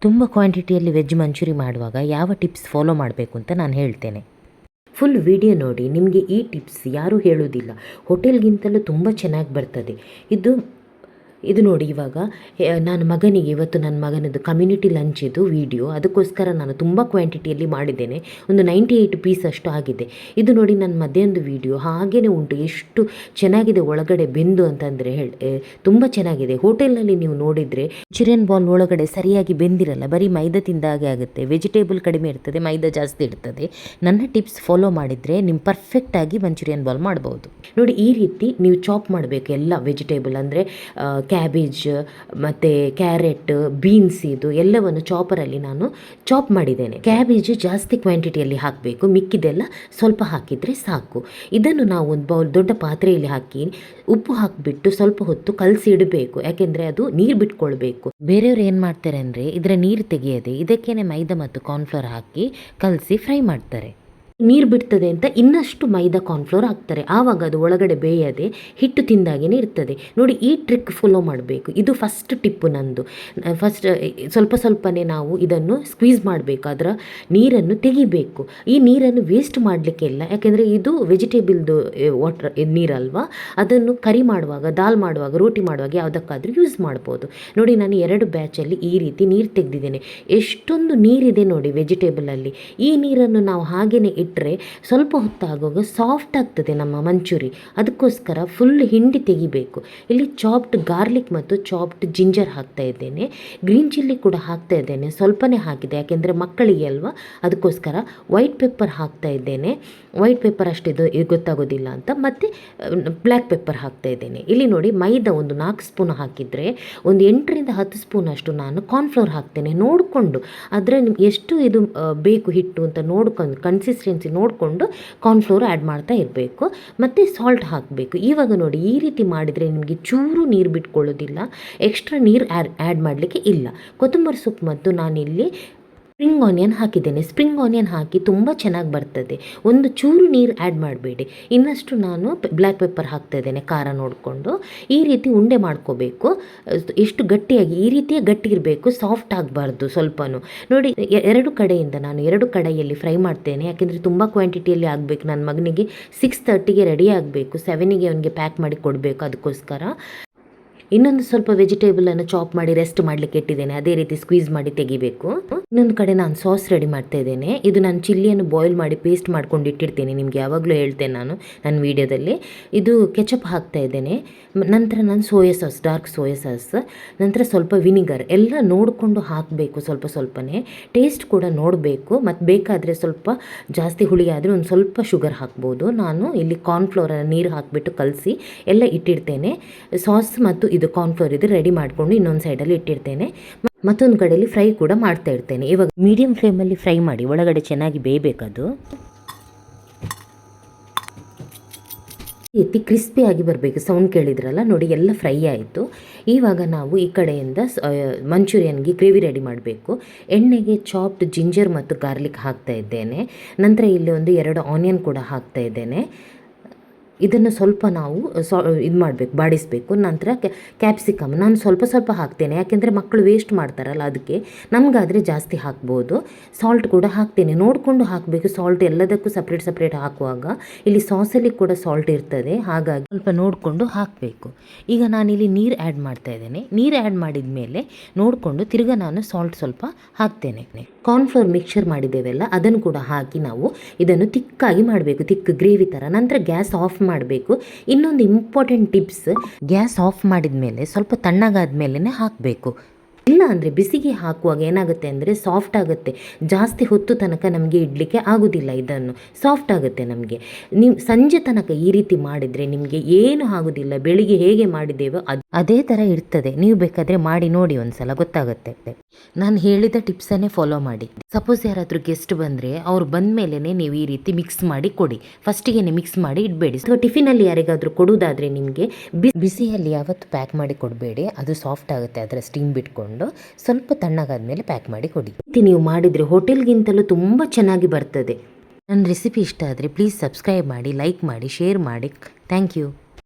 ತುಂಬ ಕ್ವಾಂಟಿಟಿಯಲ್ಲಿ ವೆಜ್ ಮಂಚೂರಿ ಮಾಡುವಾಗ ಯಾವ ಟಿಪ್ಸ್ ಫಾಲೋ ಮಾಡಬೇಕು ಅಂತ ನಾನು ಹೇಳ್ತೇನೆ. ಫುಲ್ ವಿಡಿಯೋ ನೋಡಿ. ನಿಮಗೆ ಈ ಟಿಪ್ಸ್ ಯಾರೂ ಹೇಳೋದಿಲ್ಲ, ಹೋಟೆಲ್ಗಿಂತಲೂ ತುಂಬ ಚೆನ್ನಾಗಿ ಬರ್ತದೆ. ಇದು ನೋಡಿ. ಇವಾಗ ನಾನು ಮಗನಿಗೆ ಇವತ್ತು ನನ್ನ ಮಗನದ್ದು ಕಮ್ಯುನಿಟಿ ಲಂಚಿದು ವಿಡಿಯೋ, ಅದಕ್ಕೋಸ್ಕರ ನಾನು ತುಂಬ ಕ್ವಾಂಟಿಟಿಯಲ್ಲಿ ಮಾಡಿದ್ದೇನೆ. ಒಂದು 98 ಪೀಸ್ ಅಷ್ಟು ಆಗಿದೆ. ಇದು ನೋಡಿ ನನ್ನ ಮಧ್ಯಾಹ್ನದ ವಿಡಿಯೋ ಹಾಗೇ ಉಂಟು. ಎಷ್ಟು ಚೆನ್ನಾಗಿದೆ ಒಳಗಡೆ ಬೆಂದು ಅಂತಂದರೆ ತುಂಬ ಚೆನ್ನಾಗಿದೆ. ಹೋಟೆಲ್ನಲ್ಲಿ ನೀವು ನೋಡಿದರೆ ಮಂಚೂರಿಯನ್ ಬಾಲ್ ಒಳಗಡೆ ಸರಿಯಾಗಿ ಬೆಂದಿರಲ್ಲ, ಬರೀ ಮೈದಾ ತಿಂದಾಗೆ ಆಗುತ್ತೆ. ವೆಜಿಟೇಬಲ್ ಕಡಿಮೆ ಇರ್ತದೆ, ಮೈದಾ ಜಾಸ್ತಿ ಇರ್ತದೆ. ನನ್ನ ಟಿಪ್ಸ್ ಫಾಲೋ ಮಾಡಿದರೆ ನಿಮ್ಮ ಪರ್ಫೆಕ್ಟಾಗಿ ಮಂಚೂರಿಯನ್ ಬಾಲ್ ಮಾಡ್ಬೋದು. ನೋಡಿ, ಈ ರೀತಿ ನೀವು ಚಾಪ್ ಮಾಡಬೇಕು ಎಲ್ಲ ವೆಜಿಟೇಬಲ್, ಅಂದರೆ ಕ್ಯಾಬೇಜ್ ಮತ್ತು ಕ್ಯಾರೆಟ್, ಬೀನ್ಸ್, ಇದು ಎಲ್ಲವನ್ನು ಚಾಪರಲ್ಲಿ ನಾನು ಚಾಪ್ ಮಾಡಿದ್ದೇನೆ. ಕ್ಯಾಬೇಜ್ ಜಾಸ್ತಿ ಕ್ವಾಂಟಿಟಿಯಲ್ಲಿ ಹಾಕಬೇಕು, ಮಿಕ್ಕಿದೆಲ್ಲ ಸ್ವಲ್ಪ ಹಾಕಿದರೆ ಸಾಕು. ಇದನ್ನು ನಾವು ಒಂದು ಬೌಲ್ ದೊಡ್ಡ ಪಾತ್ರೆಯಲ್ಲಿ ಹಾಕಿ ಉಪ್ಪು ಹಾಕಿಬಿಟ್ಟು ಸ್ವಲ್ಪ ಹೊತ್ತು ಕಲಸಿ ಇಡಬೇಕು, ಯಾಕೆಂದರೆ ಅದು ನೀರು ಬಿಟ್ಕೊಳ್ಬೇಕು. ಬೇರೆಯವ್ರು ಏನು ಮಾಡ್ತಾರೆ ಅಂದರೆ ಇದರ ನೀರು ತೆಗೆಯದೆ ಇದಕ್ಕೇನೆ ಮೈದಾ ಮತ್ತು ಕಾರ್ನ್ಫ್ಲವರ್ ಹಾಕಿ ಕಲಸಿ ಫ್ರೈ ಮಾಡ್ತಾರೆ. ನೀರು ಬಿಡ್ತದೆ ಅಂತ ಇನ್ನಷ್ಟು ಮೈದಾ ಕಾರ್ನ್ಫ್ಲೋರ್ ಹಾಕ್ತಾರೆ, ಆವಾಗ ಅದು ಒಳಗಡೆ ಬೇಯದೆ ಹಿಟ್ಟು ತಿಂದಾಗೇ ಇರ್ತದೆ. ನೋಡಿ, ಈ ಟ್ರಿಕ್ ಫಾಲೋ ಮಾಡಬೇಕು. ಇದು ಫಸ್ಟ್ ಟಿಪ್ಪು ನಂದು. ಫಸ್ಟ್ ಸ್ವಲ್ಪನೇ ನಾವು ಇದನ್ನು ಸ್ಕ್ವೀಸ್ ಮಾಡಬೇಕು, ಅದರ ನೀರನ್ನು ತೆಗಿಬೇಕು. ಈ ನೀರನ್ನು ವೇಸ್ಟ್ ಮಾಡಲಿಕ್ಕಿಲ್ಲ, ಯಾಕೆಂದರೆ ಇದು ವೆಜಿಟೇಬಲ್ದು ವಾಟರ್ ನೀರಲ್ವಾ. ಅದನ್ನು ಕರಿ ಮಾಡುವಾಗ, ದಾಲ್ ಮಾಡುವಾಗ, ರೋಟಿ ಮಾಡುವಾಗ ಯಾವುದಕ್ಕಾದರೂ ಯೂಸ್ ಮಾಡ್ಬೋದು. ನೋಡಿ, ನಾನು 2 ಬ್ಯಾಚಲ್ಲಿ ಈ ರೀತಿ ನೀರು ತೆಗೆದಿದ್ದೇನೆ. ಎಷ್ಟೊಂದು ನೀರಿದೆ ನೋಡಿ ವೆಜಿಟೇಬಲಲ್ಲಿ. ಈ ನೀರನ್ನು ನಾವು ಹಾಗೇ ಇಟ್ಟರೆ ಸ್ವಲ್ಪ ಹೊತ್ತಾಗುವಾಗ ಸಾಫ್ಟ್ ಆಗ್ತದೆ ನಮ್ಮ ಮಂಚೂರಿ. ಅದಕ್ಕೋಸ್ಕರ ಫುಲ್ ಹಿಂಡಿ ತೆಗಿಬೇಕು. ಇಲ್ಲಿ ಚಾಪ್ಡ್ ಗಾರ್ಲಿಕ್ ಮತ್ತು ಚಾಪ್ಡ್ ಜಿಂಜರ್ ಹಾಕ್ತಾ ಇದ್ದೇನೆ. ಗ್ರೀನ್ ಚಿಲ್ಲಿ ಕೂಡ ಹಾಕ್ತಾ ಇದ್ದೇನೆ, ಸ್ವಲ್ಪನೇ ಹಾಕಿದೆ ಯಾಕೆಂದರೆ ಮಕ್ಕಳಿಗೆ ಅಲ್ವಾ, ಅದಕ್ಕೋಸ್ಕರ. ವೈಟ್ ಪೆಪ್ಪರ್ ಹಾಕ್ತಾ ಇದ್ದೇನೆ. ವೈಟ್ ಪೆಪ್ಪರ್ ಅಷ್ಟಿದು ಗೊತ್ತಾಗೋದಿಲ್ಲ ಅಂತ, ಮತ್ತು ಬ್ಲ್ಯಾಕ್ ಪೆಪ್ಪರ್ ಹಾಕ್ತಾ ಇದ್ದೇನೆ. ಇಲ್ಲಿ ನೋಡಿ, ಮೈದಾ ಒಂದು 4 ಸ್ಪೂನ್ ಹಾಕಿದರೆ ಒಂದು 8 ರಿಂದ 10 ಸ್ಪೂನ್ ಅಷ್ಟು ನಾನು ಕಾರ್ನ್ಫ್ಲೋರ್ ಹಾಕ್ತೇನೆ. ನೋಡಿಕೊಂಡು ಅದರ ಎಷ್ಟು ಇದು ಬೇಕು ಹಿಟ್ಟು ಅಂತ ನೋಡ್ಕೊಂಡು, ಕನ್ಸಿಸ್ಟೆನ್ಸಿ ನೋಡಿಕೊಂಡು ಕಾರ್ನ್ಫ್ಲೋರ್ ಆ್ಯಡ್ ಮಾಡ್ತಾ ಇರಬೇಕು. ಮತ್ತು ಸಾಲ್ಟ್ ಹಾಕಬೇಕು. ಇವಾಗ ನೋಡಿ, ಈ ರೀತಿ ಮಾಡಿದರೆ ನಿಮಗೆ ಚೂರು ನೀರು ಬಿಟ್ಕೊಳ್ಳೋದಿಲ್ಲ, ಎಕ್ಸ್ಟ್ರಾ ನೀರು ಆ್ಯಡ್ ಮಾಡಲಿಕ್ಕೆ ಇಲ್ಲ. ಕೊತ್ತಂಬರಿ ಸೊಪ್ಪು ಮತ್ತು ನಾನಿಲ್ಲಿ ಸ್ಪ್ರಿಂಗ್ ಆನಿಯನ್ ಹಾಕಿದ್ದೇನೆ. ಸ್ಪ್ರಿಂಗ್ ಆನಿಯನ್ ಹಾಕಿ ತುಂಬ ಚೆನ್ನಾಗಿ ಬರ್ತದೆ. ಒಂದು ಚೂರು ನೀರು ಆ್ಯಡ್ ಮಾಡಬೇಡಿ. ಇನ್ನಷ್ಟು ನಾನು ಬ್ಲ್ಯಾಕ್ ಪೆಪ್ಪರ್ ಹಾಕ್ತಾ ಇದ್ದೇನೆ, ಖಾರ ನೋಡಿಕೊಂಡು. ಈ ರೀತಿ ಉಂಡೆ ಮಾಡ್ಕೋಬೇಕು. ಎಷ್ಟು ಗಟ್ಟಿಯಾಗಿ, ಈ ರೀತಿಯೇ ಗಟ್ಟಿ ಇರಬೇಕು, ಸಾಫ್ಟ್ ಆಗಬಾರ್ದು ಸ್ವಲ್ಪನೂ. ನೋಡಿ, 2 ಕಡೆಯಿಂದ ನಾನು 2 ಕಡೆಯಲ್ಲಿ ಫ್ರೈ ಮಾಡ್ತೇನೆ, ಯಾಕೆಂದರೆ ತುಂಬ ಕ್ವಾಂಟಿಟಿಯಲ್ಲಿ ಆಗಬೇಕು. ನನ್ನ ಮಗನಿಗೆ 6:30ಗೆ ರೆಡಿ ಆಗಬೇಕು, 7ಗೆ ಅವನಿಗೆ ಪ್ಯಾಕ್ ಮಾಡಿ ಕೊಡಬೇಕು. ಅದಕ್ಕೋಸ್ಕರ ಇನ್ನೊಂದು ಸ್ವಲ್ಪ ವೆಜಿಟೇಬಲನ್ನು ಚಾಪ್ ಮಾಡಿ ರೆಸ್ಟ್ ಮಾಡಲಿಕ್ಕೆ ಇಟ್ಟಿದ್ದೇನೆ, ಅದೇ ರೀತಿ ಸ್ಕ್ವೀಸ್ ಮಾಡಿ ತೆಗಿಬೇಕು. ಇನ್ನೊಂದು ಕಡೆ ನಾನು ಸಾಸ್ ರೆಡಿ ಮಾಡ್ತಾ ಇದ್ದೇನೆ. ಇದು ನಾನು ಚಿಲ್ಲಿಯನ್ನು ಬಾಯ್ಲ್ ಮಾಡಿ ಪೇಸ್ಟ್ ಮಾಡ್ಕೊಂಡು ಇಟ್ಟಿರ್ತೇನೆ, ನಿಮಗೆ ಯಾವಾಗಲೂ ಹೇಳ್ತೇನೆ ನಾನು ನನ್ನ ವೀಡಿಯೋದಲ್ಲಿ. ಇದು ಕೆಚಪ್ ಹಾಕ್ತಾ ಇದ್ದೇನೆ. ನಂತರ ನಾನು soya sauce, dark soya sauce, ನಂತರ ಸ್ವಲ್ಪ ವಿನಿಗರ್, ಎಲ್ಲ ನೋಡಿಕೊಂಡು ಹಾಕಬೇಕು. ಸ್ವಲ್ಪನೇ ಟೇಸ್ಟ್ ಕೂಡ ನೋಡಬೇಕು. ಮತ್ತು ಬೇಕಾದರೆ ಸ್ವಲ್ಪ ಜಾಸ್ತಿ ಹುಳಿ ಆದರೆ ಒಂದು ಸ್ವಲ್ಪ ಶುಗರ್ ಹಾಕ್ಬೋದು. ನಾನು ಇಲ್ಲಿ ಕಾರ್ನ್ಫ್ಲೋರನ್ನು ನೀರು ಹಾಕಿಬಿಟ್ಟು ಕಲಸಿ ಎಲ್ಲ ಇಟ್ಟಿರ್ತೇನೆ. ಸಾಸ್ ಮತ್ತು ಇದು ಕಾರ್ನ್ಫ್ಲೋರ್ ಇದು ರೆಡಿ ಮಾಡಿಕೊಂಡು ಇನ್ನೊಂದು ಸೈಡಲ್ಲಿ ಇಟ್ಟಿರ್ತೇನೆ. ಮತ್ತೊಂದು ಕಡೆಯಲ್ಲಿ ಫ್ರೈ ಕೂಡ ಮಾಡ್ತಾ ಇರ್ತೇನೆ. ಇವಾಗ ಮೀಡಿಯಂ ಫ್ಲೇಮಲ್ಲಿ ಫ್ರೈ ಮಾಡಿ, ಒಳಗಡೆ ಚೆನ್ನಾಗಿ ಬೇಯಬೇಕದು. ರೀತಿ ಕ್ರಿಸ್ಪಿಯಾಗಿ ಬರಬೇಕು. ಸೌಂಡ್ ಕೇಳಿದ್ರಲ್ಲ ನೋಡಿ, ಎಲ್ಲ ಫ್ರೈ ಆಯಿತು. ಇವಾಗ ನಾವು ಈ ಕಡೆಯಿಂದ ಮಂಚೂರಿಯನ್ಗೆ ಗ್ರೇವಿ ರೆಡಿ ಮಾಡಬೇಕು. ಎಣ್ಣೆಗೆ ಚಾಪ್ಡ್ ಜಿಂಜರ್ ಮತ್ತು ಗಾರ್ಲಿಕ್ ಹಾಕ್ತಾ ಇದ್ದೇನೆ. ನಂತರ ಇಲ್ಲಿ ಒಂದು 2 ಆನಿಯನ್ ಕೂಡ ಹಾಕ್ತಾ ಇದ್ದೇನೆ. ಇದನ್ನು ಸ್ವಲ್ಪ ನಾವು ಇದು ಮಾಡಬೇಕು, ಬಾಡಿಸಬೇಕು. ನಂತರ ಕ್ಯಾಪ್ಸಿಕಮ್ ನಾನು ಸ್ವಲ್ಪ ಹಾಕ್ತೇನೆ, ಯಾಕೆಂದರೆ ಮಕ್ಕಳು ವೇಸ್ಟ್ ಮಾಡ್ತಾರಲ್ಲ, ಅದಕ್ಕೆ. ನಮಗಾದರೆ ಜಾಸ್ತಿ ಹಾಕ್ಬೋದು. ಸಾಲ್ಟ್ ಕೂಡ ಹಾಕ್ತೇನೆ, ನೋಡಿಕೊಂಡು ಹಾಕಬೇಕು. ಸಾಲ್ಟ್ ಎಲ್ಲದಕ್ಕೂ ಸಪ್ರೇಟ್ ಹಾಕುವಾಗ ಇಲ್ಲಿ ಸಾಸಲ್ಲಿ ಕೂಡ ಸಾಲ್ಟ್ ಇರ್ತದೆ, ಹಾಗಾಗಿ ಸ್ವಲ್ಪ ನೋಡಿಕೊಂಡು ಹಾಕಬೇಕು. ಈಗ ನಾನಿಲ್ಲಿ ನೀರು ಆ್ಯಡ್ ಮಾಡ್ತಾ ಇದ್ದೇನೆ. ನೀರು ಆ್ಯಡ್ ಮಾಡಿದ ಮೇಲೆ ನೋಡಿಕೊಂಡು ತಿರ್ಗಾ ನಾನು ಸಾಲ್ಟ್ ಸ್ವಲ್ಪ ಹಾಕ್ತೇನೆ. ಕಾರ್ನ್ಫ್ಲೋರ್ ಮಿಕ್ಸ್ಚರ್ ಮಾಡಿದ್ದೇವೆಲ್ಲ ಅದನ್ನು ಕೂಡ ಹಾಕಿ ನಾವು ಇದನ್ನು ತಿಕ್ಕಾಗಿ ಮಾಡಬೇಕು, ತಿಕ್ಕ ಗ್ರೇವಿ ಥರ. ನಂತರ ಗ್ಯಾಸ್ ಆಫ್ ಮಾಡಬೇಕು. ಇನ್ನೊಂದು ಇಂಪಾರ್ಟೆಂಟ್ ಟಿಪ್ಸ್, ಗ್ಯಾಸ್ ಆಫ್ ಮಾಡಿದ ಮೇಲೆ ಸ್ವಲ್ಪ ತಣ್ಣಗಾದ ಮೇಲೇ ಹಾಕಬೇಕು. ಇಲ್ಲ ಅಂದರೆ ಬಿಸಿಗೆ ಹಾಕುವಾಗ ಏನಾಗುತ್ತೆ ಅಂದರೆ ಸಾಫ್ಟ್ ಆಗುತ್ತೆ. ಜಾಸ್ತಿ ಹೊತ್ತು ತನಕ ನಮಗೆ ಇಡಲಿಕ್ಕೆ ಆಗೋದಿಲ್ಲ, ಇದನ್ನು ಸಾಫ್ಟ್ ಆಗುತ್ತೆ ನಮಗೆ. ನೀವು ಸಂಜೆ ತನಕ ಈ ರೀತಿ ಮಾಡಿದರೆ ನಿಮಗೆ ಏನು ಆಗೋದಿಲ್ಲ. ಬೆಳಿಗ್ಗೆ ಹೇಗೆ ಮಾಡಿದ್ದೇವೋ ಅದೇ ಥರ ಇರ್ತದೆ. ನೀವು ಬೇಕಾದರೆ ಮಾಡಿ ನೋಡಿ, ಒಂದ್ಸಲ ಗೊತ್ತಾಗುತ್ತೆ. ನಾನು ಹೇಳಿದ ಟಿಪ್ಸನ್ನೇ ಫಾಲೋ ಮಾಡಿ. ಸಪೋಸ್ ಯಾರಾದರೂ ಗೆಸ್ಟ್ ಬಂದರೆ ಅವ್ರು ಬಂದ ಮೇಲೇ ನೀವು ಈ ರೀತಿ ಮಿಕ್ಸ್ ಮಾಡಿ ಕೊಡಿ. ಫಸ್ಟಿಗೆ ಮಿಕ್ಸ್ ಮಾಡಿ ಇಡಬೇಡಿ. ಅಥವಾ ಟಿಫಿನಲ್ಲಿ ಯಾರಿಗಾದರೂ ಕೊಡುವುದಾದರೆ ನಿಮಗೆ ಬಿಸಿಯಲ್ಲಿ ಯಾವತ್ತು ಪ್ಯಾಕ್ ಮಾಡಿ ಕೊಡಬೇಡಿ, ಅದು ಸಾಫ್ಟ್ ಆಗುತ್ತೆ ಅದರ ಸ್ಟೀಮ್ ಬಿಟ್ಕೊಂಡು. ಸ್ವಲ್ಪ ತಣ್ಣಗಾದ್ಮೇಲೆ ಪ್ಯಾಕ್ ಮಾಡಿ ಕೊಡಿ. ನೀವು ಮಾಡಿದರೆ ಹೋಟೆಲ್ಗಿಂತಲೂ ತುಂಬ ಚೆನ್ನಾಗಿ ಬರ್ತದೆ. ನನ್ನ ರೆಸಿಪಿ ಇಷ್ಟ ಆದರೆ ಪ್ಲೀಸ್ ಸಬ್ಸ್ಕ್ರೈಬ್ ಮಾಡಿ, ಲೈಕ್ ಮಾಡಿ, ಶೇರ್ ಮಾಡಿ. Thank you.